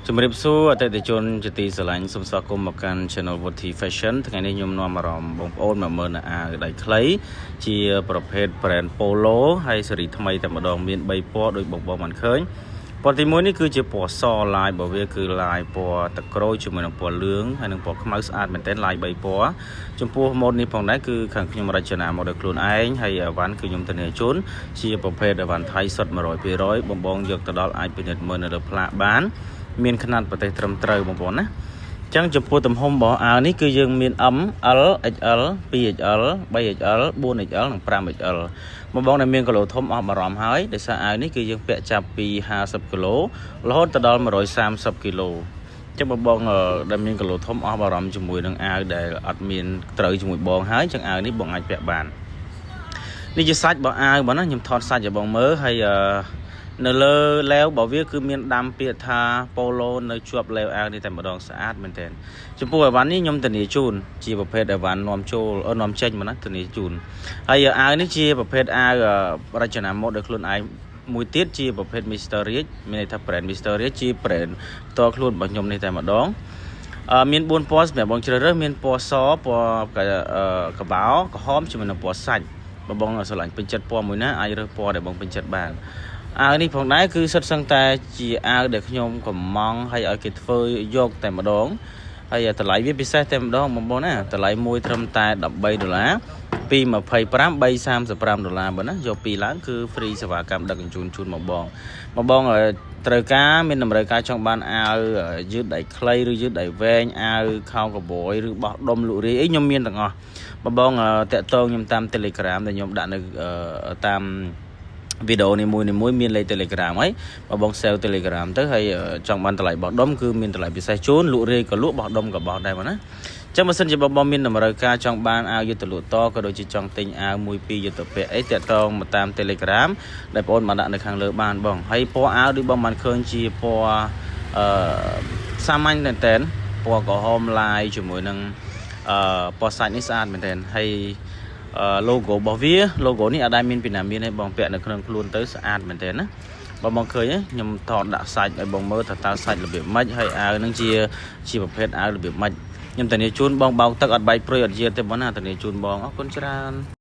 ជំរាបសួរអតិថិជនជាទីស្រឡាញ់សូមស្វាគមន៍មកកាន់ Channel Voti Fashion ថ្ងៃនេះខ្ញុំនាំអារម្មណ៍បងប្អូនមកមើលអាវដៃខ្លីជាប្រភេទ brand Polo ហើយស៊េរីថ្មីតែម្ដងមាន3ពណ៌ដូចបងបានឃើញពណ៌ទី1នេះគឺជាពណ៌សឡាយរបស់វាគឺឡាយពណ៌ទឹកក្រូចជាមួយនឹងពណ៌លឿងហើយនឹងពណ៌ខ្មៅស្អាតមែនទែនឡាយ3ពណ៌ចំពោះម៉ូដនេះផងដែរគឺខាងខ្ញុំរចនាមកដោយខ្លួនឯងហើយអវ៉ាន់គឺខ្ញុំធានាជូនជាប្រភេទអវ៉ាន់ថៃសុទ្ធ 100% បងយកទៅដល់អាចពិនិត្យមើលនៅលើផ្លាកបានមានขนาดប្រទេសត្រឹមត្រូវបងប្អូនណាអញ្ចឹងចំពោះទំហំរបស់អាវនេះគឺយើងមាន M L XL 2XL 3XL 4XL និង 5XL បងដែលមានគីឡូធំអស់បារម្ភហើយដោយសារអាវនេះគឺយើងពាក់ចាប់ពី50គីឡូរហូតទៅដល់130គីឡូអញ្ចឹងបងដែលមានគីឡូធំអស់បារម្ភជាមួយនឹងអាវដែលអត់មានត្រូវជាមួយបងហើយអញ្ចឹងអាវនេះបងអាចពាក់បាននេះជាសាច់របស់អាវបងណាខ្ញុំថតសាច់ឲ្យបងមើលហើយនៅលើឡេវរបស់វាគឺមានដាំពាក្យថា Polo នៅជាប់ឡេវអាវនេះតែម្ដងស្អាតមែនទែនចំពោះអីវ៉ាន់នេះខ្ញុំធានាជូនជាប្រភេទអីវ៉ាន់នាំចូលនាំចេញមកណាធានាជូនហើយអាវនេះជាប្រភេទអាវរចនាម៉ូដដោយខ្លួនឯងមួយទៀតជាប្រភេទ Mr. Rich មានន័យថា brand Mr. Rich ជា brand ផ្ទាល់ខ្លួនរបស់ខ្ញុំនេះតែម្ដងមាន4ពណ៌សម្រាប់បងជ្រើសរើសមានពណ៌សពណ៌កបោក្រហមជាមួយនឹងពណ៌សាច់បងស្រឡាញ់ពេញចិត្តពណ៌មួយណាអាចរើសពណ៌ដែលបងពេញចិត្តបានអាវនេះផងដែរគឺសិតសឹងតែជាអាវដែលខ្ញុំកំងឲ្យគេធ្វើយកតែម្ដងហើយតម្លៃវាពិសេសតែម្ដងបងប្អូនណាតម្លៃមួយត្រឹមតែ$13ពី25 $335បងណាយក2ឡើងគឺ free សេវាកម្មដឹកជញ្ជូនជូនមកបងត្រូវការមានតម្រូវការចង់បានអាវយឺតដៃខ្លីឬយឺតដៃវែងអាវខោកបយឬបោះដុំលក់រាយអីខ្ញុំមានទាំងអស់បងតាក់ទងខ្ញុំតាម Telegram ដែលខ្ញុំដាក់នៅតាមវីដេអូនីមួយមានលេខ Telegram ហើយបង sell Telegram ទៅហើយចង់បានតម្លៃបោះដុំគឺមានតម្លៃពិសេសជូនលក់រាយក៏លក់បោះដុំក៏បោះដែរបងណាចឹងបើសិនជាបងមានតម្រូវការចង់បានអាវយុទ្ធលក់តក៏ដូចជាចង់ទិញអាវមួយពីរយុទ្ធពាក់អីតាក់ទងមកតាម Telegram ដែលបងបានដាក់នៅខាងលើបានបងហើយពណ៌អាវដូចបងបានឃើញជាពណ៌សាមញ្ញមែនតើពណ៌ក្រហមឡាយជាមួយនឹងពណ៌សាច់នេះស្អាតមែនតើហើយlogo របស់វា logo នេះអត់ដែលមានពីណាមានទេបងពាក់នៅក្នុងខ្លួនទៅស្អាតមែនទែនណាបងឃើញខ្ញុំថតដាក់សាច់ឲ្យបងមើលថាតើសាច់របៀបម៉េចហើយអាវនឹងជាប្រភេទអាវរបៀបម៉េចខ្ញុំធានាជូនបងបោកទឹកអត់បែកព្រុយអត់យាទេបងណាធានាជូនបងអរគុណច្រើន